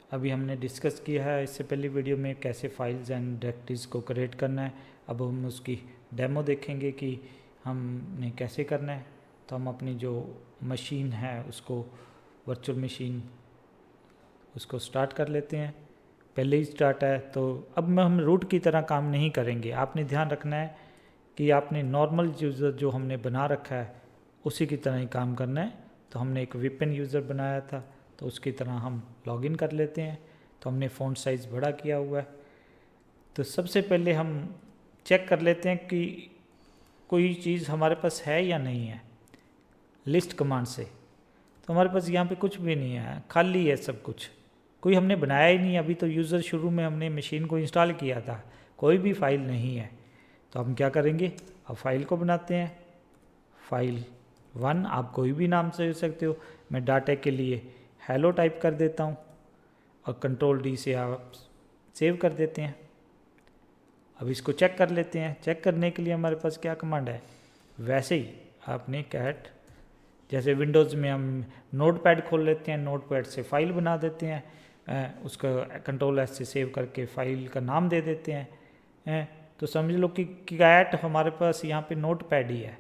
अभी हमने डिस्कस किया है इससे पहले वीडियो में कैसे फाइल्स एंड डायरेक्टरीज को क्रिएट करना है। अब हम उसकी डेमो देखेंगे कि हमने कैसे करना है। तो हम अपनी जो मशीन है उसको वर्चुअल मशीन उसको स्टार्ट कर लेते हैं। पहले ही स्टार्ट है तो अब हम रूट की तरह काम नहीं करेंगे। आपने ध्यान रखना है कि आपने नॉर्मल यूज़र जो हमने बना रखा है उसी की तरह ही काम करना है। तो हमने एक विपिन यूज़र बनाया था तो उसकी तरह हम लॉगिन कर लेते हैं। तो हमने फ़ॉन्ट साइज़ बड़ा किया हुआ है। तो सबसे पहले हम चेक कर लेते हैं कि कोई चीज़ हमारे पास है या नहीं है लिस्ट कमांड से। तो हमारे पास यहाँ पे कुछ भी नहीं है, खाली है सब कुछ, कोई हमने बनाया ही नहीं। अभी तो यूज़र शुरू में हमने मशीन को इंस्टॉल किया था, कोई भी फाइल नहीं है। तो हम क्या करेंगे, अब फाइल को बनाते हैं। फाइल 1 आप कोई भी नाम से दे सकते हो। मैं डाटा के लिए हेलो टाइप कर देता हूँ और कंट्रोल डी से आप सेव कर देते हैं। अब इसको चेक कर लेते हैं। चेक करने के लिए हमारे पास क्या कमांड है, वैसे ही आपने कैट, जैसे विंडोज़ में हम नोटपैड खोल लेते हैं, नोटपैड से फाइल बना देते हैं, उसका कंट्रोल एस से सेव करके फाइल का नाम दे देते हैं। तो समझ लो कि कैट हमारे पास यहाँ पे नोटपैड ही है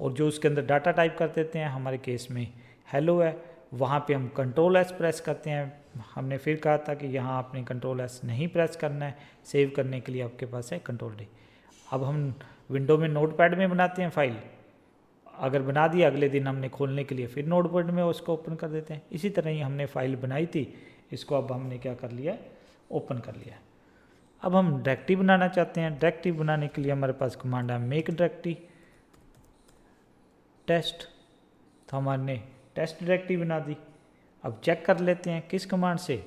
और जो उसके अंदर डाटा टाइप कर देते हैं, हमारे केस में हेलो है, वहाँ पे हम कंट्रोल एस प्रेस करते हैं। हमने फिर कहा था कि यहाँ आपने कंट्रोल एस नहीं प्रेस करना है, सेव करने के लिए आपके पास है कंट्रोल डी। अब हम विंडो में नोटपैड में बनाते हैं फाइल, अगर बना दिया अगले दिन हमने खोलने के लिए फिर नोटपैड में उसको ओपन कर देते हैं। इसी तरह ही हमने फाइल बनाई थी, इसको अब हमने क्या कर लिया, ओपन कर लिया। अब हम डायरेक्टरी बनाना चाहते हैं। डायरेक्टरी बनाने के लिए हमारे पास कमांड है मेक डायरेक्टरी टेस्ट। तो हमारे टेस्ट डायरेक्टरी बना दी। अब चेक कर लेते हैं किस कमांड से,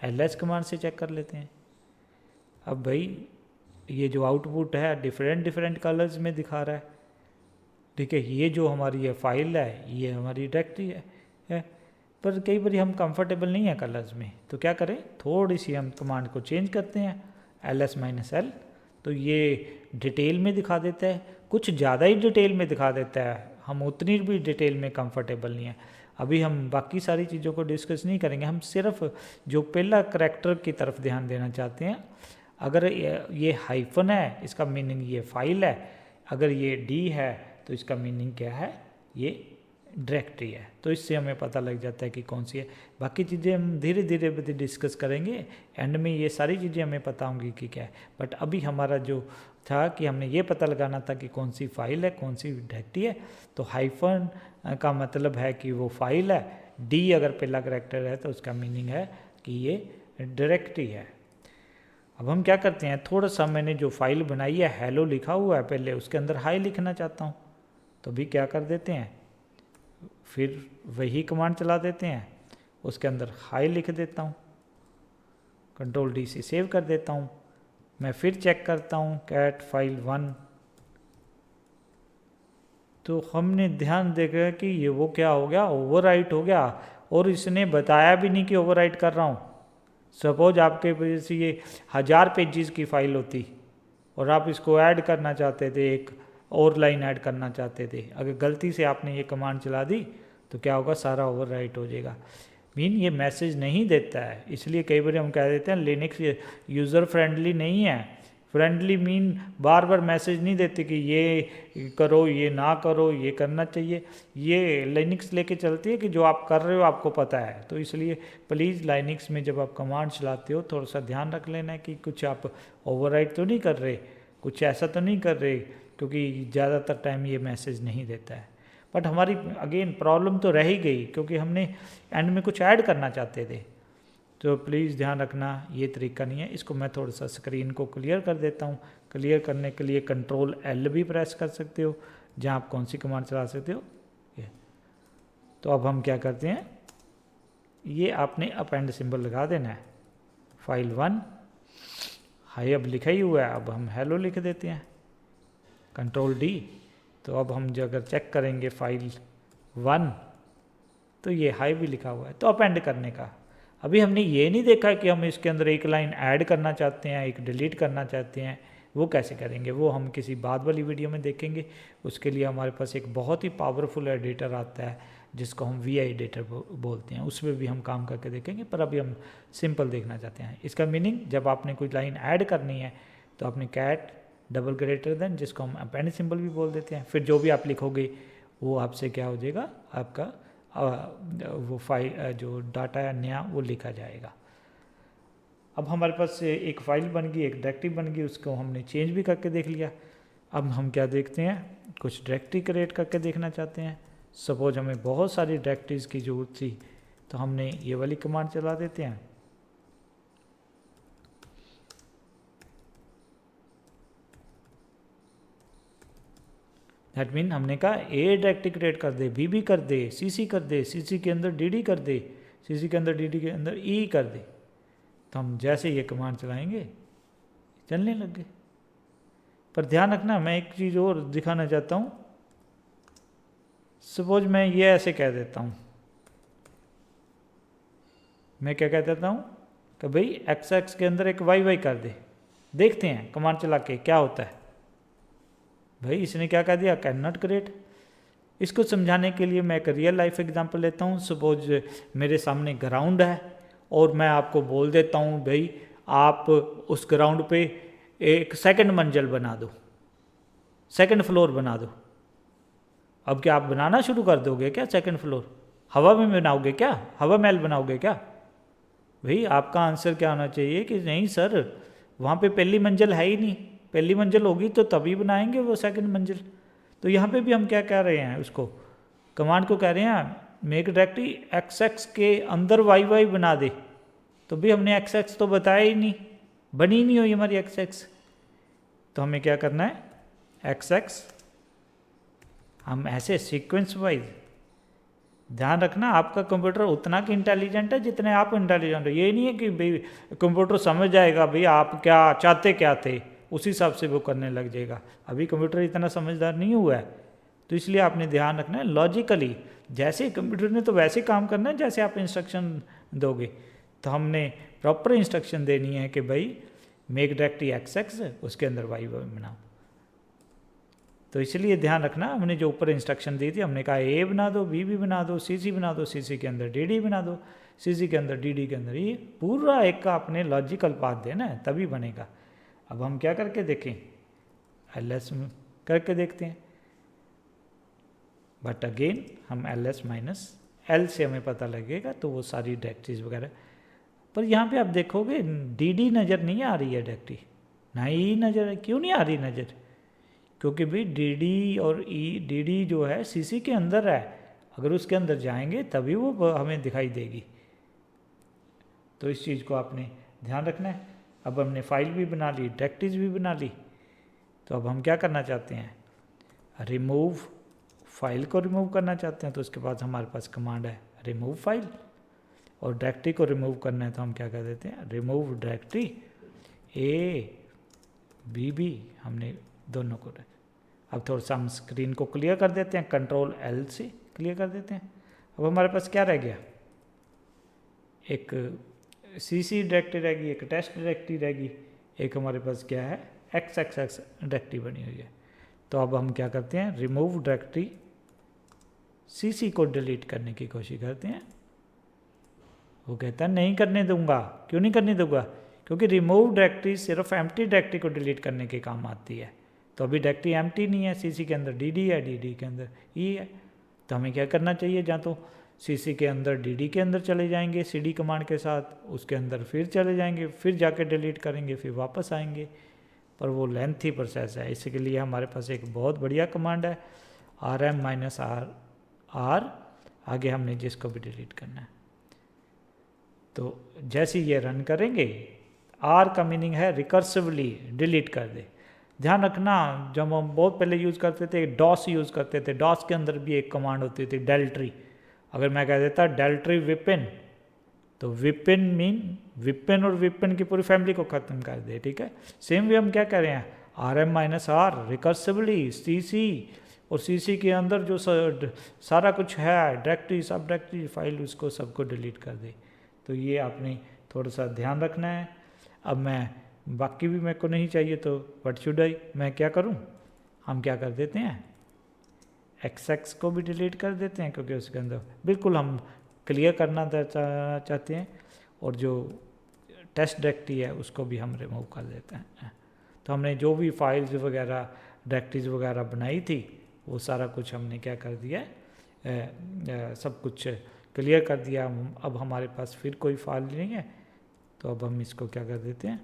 ls कमांड से चेक कर लेते हैं। अब भाई ये जो आउटपुट है डिफरेंट कलर्स में दिखा रहा है, ठीक है। ये जो हमारी ये फाइल है ये हमारी डायरेक्टरी है, पर कई बार हम कंफर्टेबल नहीं है कलर्स में, तो क्या करें, थोड़ी सी हम कमांड को चेंज करते हैं ls-l। तो ये डिटेल में दिखा देता है, कुछ ज़्यादा ही डिटेल में दिखा देता है, हम उतनी भी डिटेल में कंफर्टेबल नहीं है। अभी हम बाकी सारी चीज़ों को डिस्कस नहीं करेंगे, हम सिर्फ जो पहला करैक्टर की तरफ ध्यान देना चाहते हैं। अगर ये हाइफन है इसका मीनिंग ये फाइल है, अगर ये डी है तो इसका मीनिंग क्या है, ये डायरेक्टरी है। तो इससे हमें पता लग जाता है कि कौन सी है। बाकी चीज़ें हम धीरे धीरे डिस्कस करेंगे, एंड में ये सारी चीज़ें हमें पता होंगी कि क्या है। बट अभी हमारा जो था कि हमने ये पता लगाना था कि कौन सी फाइल है कौन सी डायरेक्टरी है। तो हाइफन का मतलब है कि वो फाइल है, डी अगर पहला करैक्टर है तो उसका मीनिंग है कि ये डायरेक्टरी है। अब हम क्या करते हैं, थोड़ा सा मैंने जो फाइल बनाई है हेलो लिखा हुआ है पहले, उसके अंदर हाई लिखना चाहता हूँ, तो भी क्या कर देते हैं, फिर वही कमांड चला देते हैं, उसके अंदर हाई लिख देता हूँ, कंट्रोल डी से सेव कर देता हूँ। मैं फिर चेक करता हूँ कैट फाइल 1, तो हमने ध्यान देखा कि ये वो क्या हो गया, ओवरराइट हो गया, और इसने बताया भी नहीं कि ओवरराइट कर रहा हूँ। सपोज आपके वजह से ये 1000 पेजेस की फाइल होती और आप इसको ऐड करना चाहते थे, एक और लाइन ऐड करना चाहते थे, अगर गलती से आपने ये कमांड चला दी तो क्या होगा, सारा ओवरराइट हो जाएगा। मीन ये मैसेज नहीं देता है, इसलिए कई बार हम कह देते हैं लिनक्स यूज़र फ्रेंडली नहीं है। फ्रेंडली मीन बार बार मैसेज नहीं देते कि ये करो ये ना करो, ये करना चाहिए। ये लिनक्स लेके चलती है कि जो आप कर रहे हो आपको पता है। तो इसलिए प्लीज़ लिनक्स में जब आप कमांड चलाते हो थोड़ा सा ध्यान रख लेना है कि कुछ आप ओवरराइट तो नहीं कर रहे, कुछ ऐसा तो नहीं कर रहे, क्योंकि ज़्यादातर टाइम ये मैसेज नहीं देता है। बट हमारी अगेन प्रॉब्लम तो रह ही गई, क्योंकि हमने एंड में कुछ ऐड करना चाहते थे। तो प्लीज़ ध्यान रखना ये तरीका नहीं है। इसको मैं थोड़ा सा स्क्रीन को क्लियर कर देता हूँ। क्लियर करने के लिए कंट्रोल एल भी प्रेस कर सकते हो, जहाँ आप कौन सी कमांड चला सकते हो ये। तो अब हम क्या करते हैं, ये आपने अपेंड सिंबल लगा देना है। फाइल 1 हाई अब लिखा ही हुआ है, अब हम हेलो लिख देते हैं, कंट्रोल डी। तो अब हम जो अगर चेक करेंगे फाइल 1 तो ये हाई भी लिखा हुआ है। तो अपेंड करने का अभी हमने ये नहीं देखा कि हम इसके अंदर एक लाइन ऐड करना चाहते हैं, एक डिलीट करना चाहते हैं, वो कैसे करेंगे वो हम किसी बाद वाली वीडियो में देखेंगे। उसके लिए हमारे पास एक बहुत ही पावरफुल एडिटर आता है जिसको हम वी एडिटर बोलते हैं, उसमें भी हम काम करके देखेंगे, पर अभी हम सिंपल देखना चाहते हैं। इसका मीनिंग, जब आपने कोई लाइन ऐड करनी है तो आपने कैट डबल ग्रेटर देन, जिसको हम अपेंड सिंबल भी बोल देते हैं, फिर जो भी आप लिखोगे वो आपसे क्या हो जाएगा, आपका वो फाइल जो डाटा है नया वो लिखा जाएगा। अब हमारे पास एक फ़ाइल बन गई, एक डायरेक्टरी बन गई, उसको हमने चेंज भी करके देख लिया। अब हम क्या देखते हैं, कुछ डायरेक्टरी क्रिएट करके देखना चाहते हैं। सपोज हमें बहुत सारी डायरेक्टरीज़ की ज़रूरत थी, तो हमने ये वाली कमांड चला देते हैं। दैट मीन हमने कहा ए डायरेक्टरी क्रिएट कर दे, बी कर दे, सी कर दे, सी के अंदर डी कर दे, सी के अंदर डी के अंदर ई कर दे। तो हम जैसे ये कमांड चलाएंगे चलने लग गए। पर ध्यान रखना, मैं एक चीज़ और दिखाना चाहता हूँ। सपोज मैं ये ऐसे कह देता हूँ, मैं क्या कह देता हूँ कि भाई एक्स एक्स के अंदर एक वाई वाई कर दे। देखते हैं कमांड चला के क्या होता है। भाई इसने क्या कह दिया, कैन नॉट क्रिएट। इसको समझाने के लिए मैं एक रियल लाइफ एग्जांपल लेता हूँ। सपोज मेरे सामने ग्राउंड है और मैं आपको बोल देता हूँ भाई आप उस ग्राउंड पे एक सेकंड मंजिल बना दो, सेकंड फ्लोर बना दो। अब क्या आप बनाना शुरू कर दोगे क्या सेकंड फ्लोर? हवा में बनाओगे क्या, हवा महल बनाओगे क्या? भाई आपका आंसर क्या होना चाहिए कि नहीं सर, वहाँ पे पहली मंजिल है ही नहीं, पहली मंजिल होगी तो तभी बनाएंगे वो सेकंड मंजिल। तो यहाँ पे भी हम क्या कह रहे हैं, उसको कमांड को कह रहे हैं मेक डायरेक्टरी एक्स एक्स के अंदर वाई वाई बना दे। तो भी हमने एक्स एक्स तो बताया ही नहीं, बनी ही नहीं हुई हमारी एक्स एक्स। तो हमें क्या करना है, एक्स एक्स हम ऐसे सीक्वेंस वाइज। ध्यान रखना आपका कंप्यूटर उतना कि इंटेलिजेंट है जितने आप इंटेलिजेंट हो। ये नहीं है कि भाई कंप्यूटर समझ जाएगा भाई आप क्या चाहते क्या थे, उसी हिसाब से वो करने लग जाएगा। अभी कंप्यूटर इतना समझदार नहीं हुआ है। तो इसलिए आपने ध्यान रखना है लॉजिकली, जैसे कंप्यूटर ने तो वैसे काम करना है जैसे आप इंस्ट्रक्शन दोगे। तो हमने प्रॉपर इंस्ट्रक्शन देनी है कि भाई मेक डायरेक्टरी एक्स एक्स, उसके अंदर वाई वाई बनाओ। तो इसलिए ध्यान रखना, हमने जो ऊपर इंस्ट्रक्शन दी थी, हमने कहा ए बना दो, बी बना दो, सी बना दो, सी के अंदर डी बना दो, सी के अंदर डी के अंदर ये पूरा एक का अपने लॉजिकल पाथ देना है तभी बनेगा। अब हम क्या करके देखें, एल करके देखते हैं। बट अगेन हम -L से हमें पता लगेगा तो वो सारी डायरेक्टरीज वगैरह। पर यहाँ पे आप देखोगे डी नज़र नहीं आ रही है डायरेक्टरी, ना ई नज़र है। क्यों नहीं आ रही नज़र? क्योंकि भाई डी और डी जो है सी के अंदर है, अगर उसके अंदर जाएंगे तभी वो हमें दिखाई देगी। तो इस चीज़ को आपने ध्यान रखना है। अब हमने फाइल भी बना ली, डायरेक्टरीज भी बना ली। तो अब हम क्या करना चाहते हैं, रिमूव फाइल को रिमूव करना चाहते हैं। तो उसके बाद हमारे पास कमांड है रिमूव फाइल, और डायरेक्टरी को रिमूव करना है तो हम क्या कर देते हैं, रिमूव डायरेक्टरी ए बी हमने दोनों को। अब थोड़ा सा हम स्क्रीन को क्लियर कर देते हैं, Ctrl+L से क्लियर कर देते हैं। अब हमारे पास क्या रह गया, एक सी डायरेक्टरी रहेगी, एक टेस्ट डायरेक्टरी रहेगी, एक हमारे पास क्या है XXX डायरेक्टरी बनी हुई है। तो अब हम क्या करते हैं, रिमूव डायरेक्टरी सी को डिलीट करने की कोशिश करते हैं। वो कहता है नहीं करने दूंगा। क्यों नहीं करने दूंगा? क्योंकि रिमूव डायरेक्टरी सिर्फ एम्प्टी डायरेक्टरी को डिलीट करने के काम आती है। तो अभी डायरेक्टरी एम्प्टी नहीं है, सी के अंदर डी है, डी के अंदर ई है। तो हमें क्या करना चाहिए, जहाँ तो सी के अंदर डी के अंदर चले जाएंगे CD कमांड के साथ, उसके अंदर फिर चले जाएंगे, फिर जाके डिलीट करेंगे, फिर वापस आएंगे। पर वो लेंथी प्रोसेस है, इसके लिए हमारे पास एक बहुत बढ़िया कमांड है RM-R, आगे हमने जिसको भी डिलीट करना है। तो जैसे ये रन करेंगे, R का मीनिंग है रिकर्सिवली डिलीट कर दे। ध्यान रखना, जब हम बहुत पहले यूज़ करते थे डॉस यूज़ करते थे, डॉस के अंदर भी एक कमांड होती थी डेल्ट्री। अगर मैं कह देता डेल्ट्री विपिन, तो विपिन मीन विपिन और विपिन की पूरी फैमिली को ख़त्म कर दे। ठीक है, सेम वे हम क्या कह रहे हैं, RM-R रिकर्सिवली CC, और CC के अंदर जो सारा कुछ है डायरेक्टरी सब डायरेक्टरी फाइल, उसको सबको डिलीट कर दे। तो ये आपने थोड़ा सा ध्यान रखना है। अब मैं बाकी भी मेरे को नहीं चाहिए तो व्हाट शुड आई, मैं क्या करूं, हम क्या कर देते हैं एक्स को भी डिलीट कर देते हैं, क्योंकि उसके अंदर बिल्कुल हम क्लियर करना चाहते हैं, और जो टेस्ट डायरेक्टरी है उसको भी हम रिमूव कर देते हैं। तो हमने जो भी फाइल्स वगैरह डायरेक्टरीज वगैरह बनाई थी वो सारा कुछ हमने क्या कर दिया, सब कुछ क्लियर कर दिया। अब हमारे पास फिर कोई फाइल नहीं है, तो अब हम इसको क्या कर देते हैं,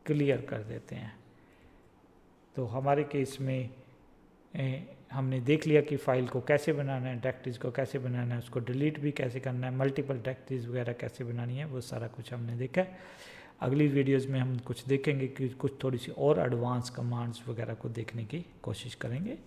क्लियर कर देते हैं। तो हमारे केस में हमने देख लिया कि फ़ाइल को कैसे बनाना है, डायरेक्टरीज को कैसे बनाना है, उसको डिलीट भी कैसे करना है, मल्टीपल डायरेक्टरीज वगैरह कैसे बनानी है, वो सारा कुछ हमने देखा है। अगली वीडियोस में हम कुछ देखेंगे कि कुछ थोड़ी सी और एडवांस कमांड्स वगैरह को देखने की कोशिश करेंगे।